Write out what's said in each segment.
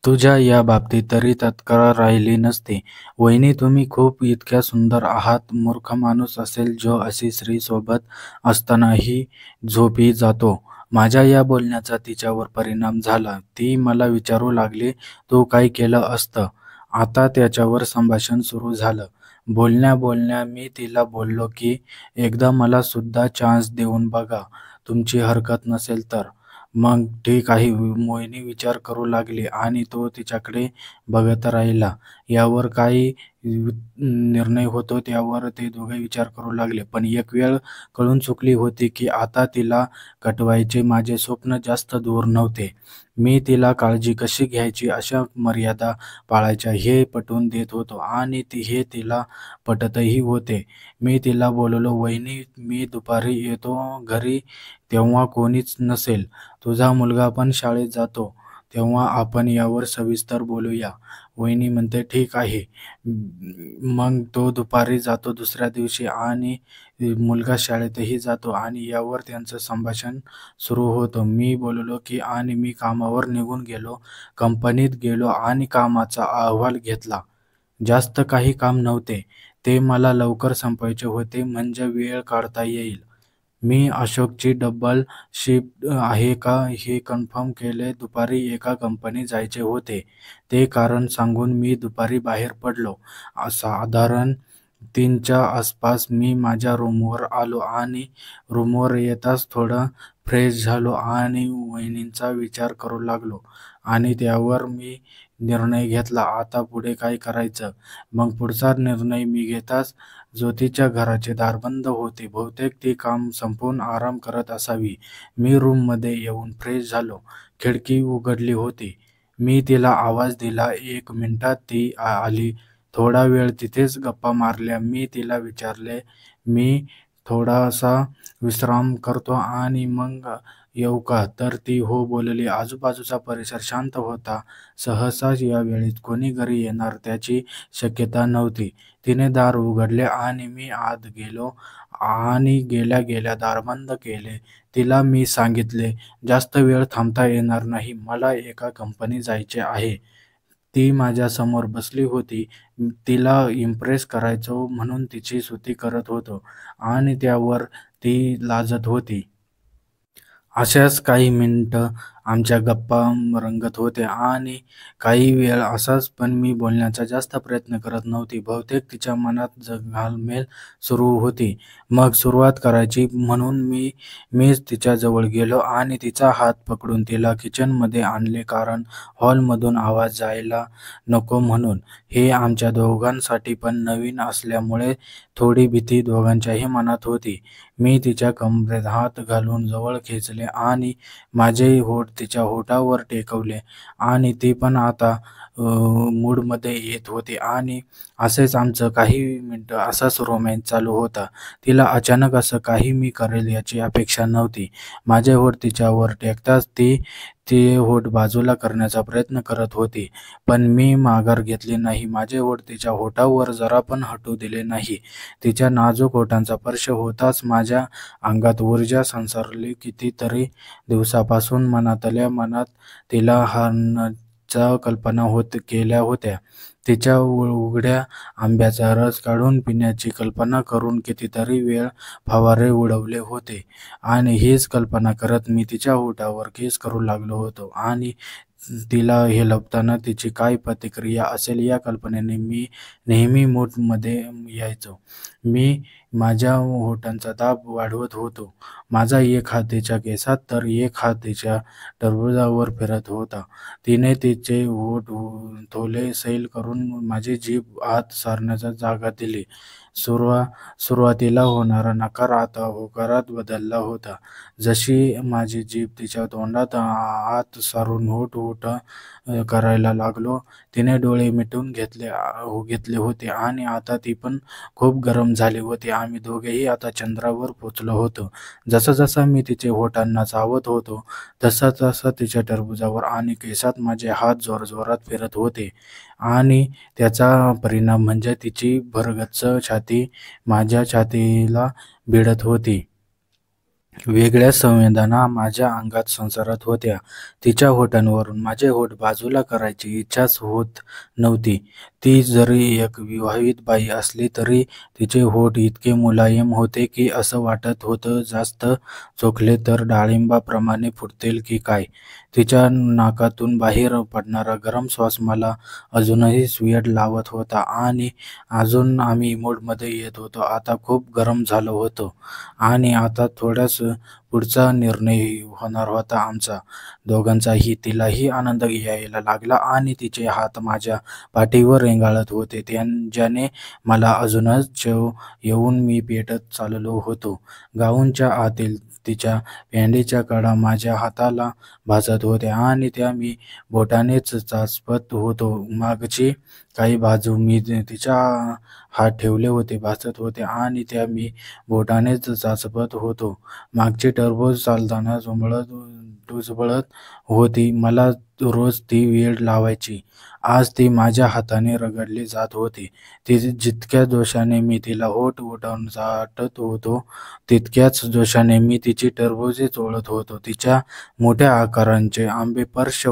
तुझ्या या बाबतीत तरी तत्कार राहिली नसती. वहिनी तुम्ही खूप इतक्या सुंदर आहात. मूर्ख माणूस असेल जो अशी स्त्रीसोबत असतानाही झोपी जातो. माझ्या या बोलण्याचा तिच्यावर परिणाम झाला. ती मला विचारू लागली, तू काय केलं असतं? आता त्याच्यावर संभाषण सुरू झालं. बोलण्या बोलण्या मी तिला बोललो की एकदा मला सुद्धा चान्स देऊन बघा. तुमची हरकत नसेल तर. मग ठीक आहे. मोहिनी विचार करू लागली आणि तो तिच्याकडे बघत राहिला. यावर काय निर्णय होतो त्यावर ते दोघे विचार करू लागले. पण एक वेळ कळून चुकली होती की आता तिला कटवायचे माझे स्वप्न जास्त दूर नव्हते. मी तिला काळजी कशी घ्यायची, अशा मर्यादा पाळायच्या हे पटवून देत होतो आणि हे तिला पटतही होते. मी तिला बोललो, वहिनी मी दुपारी येतो घरी तेव्हा कोणीच नसेल. तुझा मुलगा पण शाळेत जातो, तेव्हा आपण यावर सविस्तर बोलूया. वहिनी म्हणते, ठीक आहे. मग तो दुपारी जातो दुसऱ्या दिवशी आणि मुलगा शाळेतही जातो आणि यावर त्यांचं संभाषण सुरू होतं. मी बोललो की आणि मी कामावर निघून गेलो. कंपनीत गेलो आणि कामाचा अहवाल घेतला. जास्त काही काम नव्हते. ते मला लवकर संपवायचे होते म्हणजे वेळ काढता येईल. मी अशोकची डबल शिफ्ट आहे का हे कन्फर्म केले. दुपारी एका कंपनीत जायचे होते. ते कारण सांगून मी दुपारी बाहेर पडलो. साधारण 3च्या आसपास मी माझ्या रूमवर आलो आणि रूमवर येताच थोडं फ्रेश झालो आणि वहिनींचा विचार करू लागलो आणि त्यावर मी निर्णय घेतला, आता पुढे काय करायचं. मग पुढचा निर्णय मी घेताच ज्योतीच्या घराचे दार बंद होते. बहुतेक ती काम संपवून आराम करत असावी. मी रूममध्ये येऊन फ्रेश झालो. खिडकी उघडली होती. मी तिला आवाज दिला. 1 मिनिटात ती आली. थोडा वेळ तिथेच गप्पा मारल्या. मी तिला विचारले, मी थोडासा विश्राम करतो आणि मग येऊ का? तर ती हो बोलली. आजूबाजूचा परिसर शांत होता. सहसा या वेळेत कोणी घरी येणार त्याची शक्यता नव्हती. तिने दार उघडले आणि मी आत गेलो आणि गेल्या गेल्या दार बंद केले. तिला मी सांगितले, जास्त वेळ थांबता येणार नाही. मला एका कंपनीत जायचे आहे. ती माझ्यासमोर बसली होती. तिला इम्प्रेस करायचो म्हणून तिची स्तुती करत होतो आणि त्यावर ती लाजत होती. अशाच काही मिनिटं आमच्या गप्पा रंगत होत्या आणि काही वेळ असाच. पण मी बोलण्याचा जास्त प्रयत्न करत नव्हती. बहुतेक तिच्या मनात घालमेल सुरू होती. मग सुरुवात करायची म्हणून मीच तिच्याजवळ गेलो आणि तिचा हात पकडून तिला किचनमध्ये आणले, कारण हॉलमधून आवाज जायला नको म्हणून. हे आमच्या दोघांसाठी पण नवीन असल्यामुळे थोडी भीती दोघांच्याही मनात होती. मी तिच्या कमरेत हात घालून जवळ खेचले आणि माझे होठ तिच्या होठावर टेकवले आणि ती पण आता मूडमध्ये येत होती आणि असेच आमचं काही मिनिटं असाच रोमॅन्स चालू होता. तिला अचानक असं काही मी करेल याची अपेक्षा नव्हती. माझे होठ तिच्यावर टेकताच ती ते होठ बाजूला करण्याचा प्रयत्न करत होती, पण मी माघार घेतली नाही. माझे होठ तिच्या होठावर जरा पण हटू दिले नाही. तिच्या नाजूक होठांचा स्पर्श होताच माझ्या अंगात ऊर्जा संचारली. कितीतरी दिवसापासून मनातल्या मनात तिला हाणच्या कल्पना केल्या होत्या. तिच्या उघड्या आंब्याचा रस काढून पिण्याची कल्पना करून कितीतरी वेळ फवारे उडवले होते आणि हीच कल्पना करत मी तिच्या होठावर किस करू लागलो होतो आणि तिला हे लपताना तिची काय प्रतिक्रिया असेल या कल्पनेने मी नेहमी मूडमध्ये यायचो. मी माझ्या होठांचा दाब वाढवत होतो. माझा एक हात तिच्या केसात तर एक हात तिच्या टरबुजावर फिरत होता. तिने तिचे होठ थोले सैल करून माझी जीभ आत सारण्याची जागा दिली. सुरुवातीला होणारा नकार आता होकारात बदलला होता. जशी माझी जीभ तिच्या तोंडात आत सारून होठ करायला लागलो, तिने डोळे मिटून घेतले होते आणि आता ती पण खूप गरम झाली होती. आम्ही दोघेही आता चंद्रावर पोचलो होतो. जसा मी तिचे होठांना चावत होतो तसा तिच्या टरबुजावर आणि केसात माझे हात जोरजोरात फिरत होते आणि त्याचा परिणाम म्हणजे तिची भरगच्च छाती माझ्या छातीला भिडत होती. वेगळ्या संवेदना माझ्या अंगात संसारात होत्या. तिच्या ओठांवरून माझे ओठ बाजूला करायची इच्छाच होत नव्हती. ती जरी एक विवाहित बाई असली तरी तिचे ओठ इतके मुलायम होते की असं वाटत होतं जास्त चोखले तर डाळिंबाप्रमाणे फुटतील की काय. तिच्या नाकातून बाहेर पडणारा गरम श्वास मला अजूनही स्वेट लावत होता आणि अजून आम्ही मूडमध्ये येत होतो. आता खूप गरम झालो होतो आणि आता थोड्याच पुढचा निर्णय होणार होता आमचा दोघांचाही. तिलाही आनंद यायला लागला आणि तिचे हात माझ्या पाठीवर रेंगाळत होते ज्याने मला अजूनच चव येऊन मी पेटत चाललो होतो. गाऊनच्या आतील तिच्या पेंडीच्या कडा माझ्या हाताला भाजत होत्या आणि त्या मी बोटानेच चाचपत होतो. मागची काही बाजू मी तिच्या हात ठेवले होते भाजत होते आणि त्या मी बोटानेच चाचपत होतो. मागची टरबूज चालताना डुजबळत होती. मला रोज ती वेळ लावायची. आज ती माझ्या हाताने रगडली जात होती. ती जितक्या जोशाने मी तिला ओठ ओठावून चाटत होतो तितक्याच जोशाने मी तिची टरबुजे चोळत होतो. तिच्या मोठ्या आकारांचे आंबे स्पर्श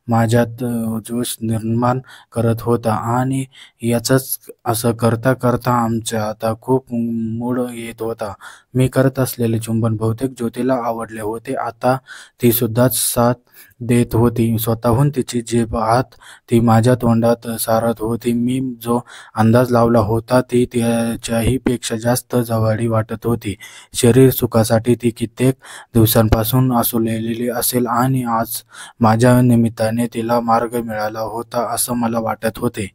माझ्यात जोश निर्माण करत होता आणि याचंच असं करता करता आमच्या आता खूप मूड येत होता. मी करत असलेले चुंबन बहुतेक ज्योतीला आवडले होते. आता ती सुद्धा साथ देत होती. स्वतःहून तिची जीभ आत ती माझ्या तोंडात सारत होती. मी जो अंदाज लावला होता ती त्याच्याही पेक्षा जास्त जवळी वाटत होती. शरीर सुखासाठी ती कित्येक दिवसांपासून आसुलेली असेल आणि आज माझ्या निमित्ताने तिला मार्ग मिळाला होता असं मला वाटत होते.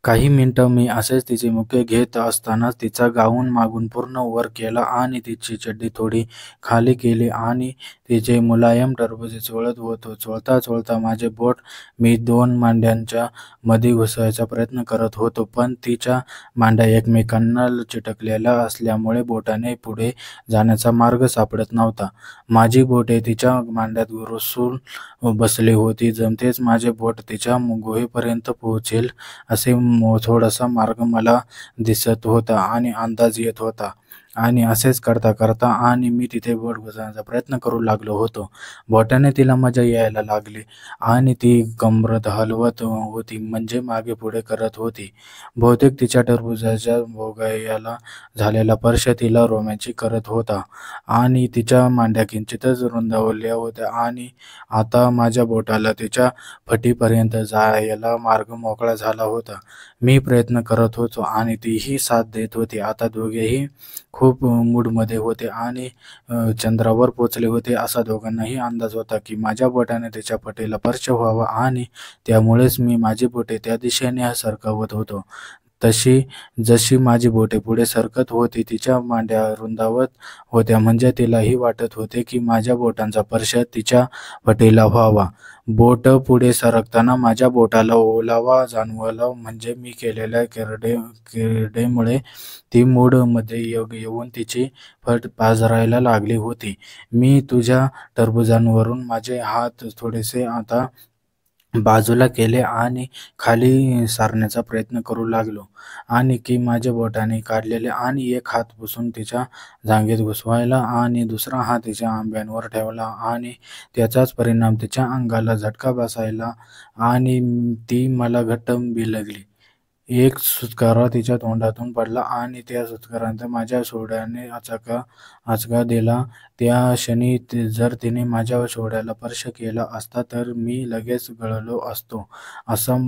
काही मिनिटं मी असेच तिचे मुके घेत असतानाच तिचा गाऊन मागून पूर्ण वर केला आणि तिची चड्डी थोडी खाली केली आणि तिचे मुलायम टरबुजे चोळत होतो. चोळता चोळता माझे बोट मी दोन मांड्यांच्या मध्ये घुसवायचा प्रयत्न करत होतो, पण तिच्या मांड्या एकमेकांना चिटकलेल्या असल्यामुळे बोटाने पुढे जाण्याचा मार्ग सापडत नव्हता. माझी बोटे तिच्या मांड्यात घुसून बसली होती. जमतेच माझे बोट तिच्या गुहेपर्यंत पोहोचेल असे थोडासा मार्ग मला दिसत होता आणि अंदाज येत होता आणि असेच करता करता आणि मी तिथे बोट घुसवण्याचा प्रयत्न करू लागलो होतो. बोटाने तिला मजा यायला लागली आणि ती कमरत हलवत होती म्हणजे मागे पुढे करत होती. बहुतेक तिच्या टरबुजाच्या भोवयाला झालेला स्पर्श तिला रोमॅन्टिक करत होता आणि तिच्या मांड्या किंचितच रुंदावल्या होत्या आणि आता माझ्या बोटाला तिच्या फटीपर्यंत जायला मार्ग मोकळा झाला होता. मी प्रयत्न करत होतो आणि तीही साथ देत होती. आता दोघेही खूप मूडमध्ये होते आणि चंद्रावर पोचले होते असा दोघांनाही अंदाज होता की माझ्या बोटाने तिच्या फटीला स्पर्श व्हावा आणि त्यामुळेच मी माझी बोटे त्या दिशेने सरकवत होतो. जशी माझी बोटे पुढे सरकत होती तिच्या मांड्या रुंदावत होत्या म्हणजे तिलाही वाटत होते की माझ्या बोटांचा स्पर्श तिच्या फटीला व्हावा. बोट पुढे सरकताना माझ्या बोटाला ओलावा जाणवला म्हणजे मी केलेल्या क्रीडेमुळे ती मूडमध्ये येऊन तिची फट पाझरायला लागली होती. मी तुझ्या टरबुजांवरून माझे हात थोडेसे आता बाजूला केले आणि खाली सारण्याचा प्रयत्न करू लागलो आणि की माझ्या बोटाने काढलेले आणि एक हात पुसून तिच्या जांघेत घुसवायला आणि दुसरा हात तिच्या आंब्यांवर ठेवला आणि त्याचाच परिणाम तिच्या अंगाला झटका बसायला आणि ती मला घट्ट बिलगली. एक सुस्कारा तिच्या तोंडातून पडला आणि त्या सुस्कारात माझ्या सोड्याने आचका दिला. त्या क्षणी जर तिने माझ्या सोड्याला स्पर्श केला असता तर मी लगेच गळलो असतो असं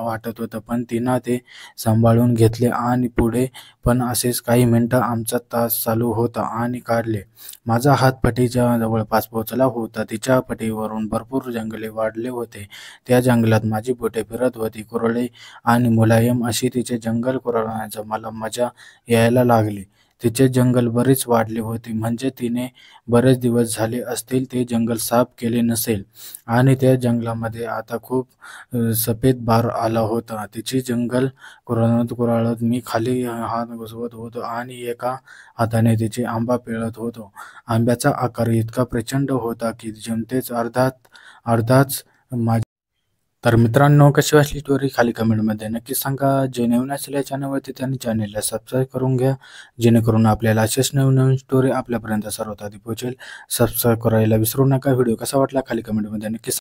वाटत होतं, पण तिनं ते सांभाळून घेतले आणि पुढे पण असेच काही मिनिटं आमचा तास चालू होता आणि काढले. माझा हात फटीच्या जवळपास पोचला होता. तिच्या फटीवरून भरपूर जंगले वाढले होते. त्या जंगलात माझी बोटे फिरत होती. कुरळे आणि मुलायम अशी तिचे जंगल कुरळण्याचं मला मजा यायला लागली. तिचे जंगल बरीच वाढले होते म्हणजे तिने बरेच दिवस झाले असतील ते जंगल साफ केले नसेल आणि त्या जंगलामध्ये आता खूप सफेद बार आला होता. तिची जंगल कुरळत कुरळत मी खाली हात घुसवत होतो आणि एका हाताने तिचे आंबा पिळत होतो. आंब्याचा आकार इतका प्रचंड होता की जमतेच अर्धाच तर मित्रांनो, कशी वाटली स्टोरी खाली कमेंटमध्ये नक्की सांगा. जे नवीन असेल या चॅनलवरती त्यांनी चॅनलला सबस्क्राईब करून घ्या, जेणेकरून आपल्याला असेच नवीन नवीन स्टोरी आपल्यापर्यंत सर्वात आधी पोहोचेल. सबस्क्राईब करायला विसरू नका. व्हिडिओ कसा वाटला खाली कमेंटमध्ये नक्की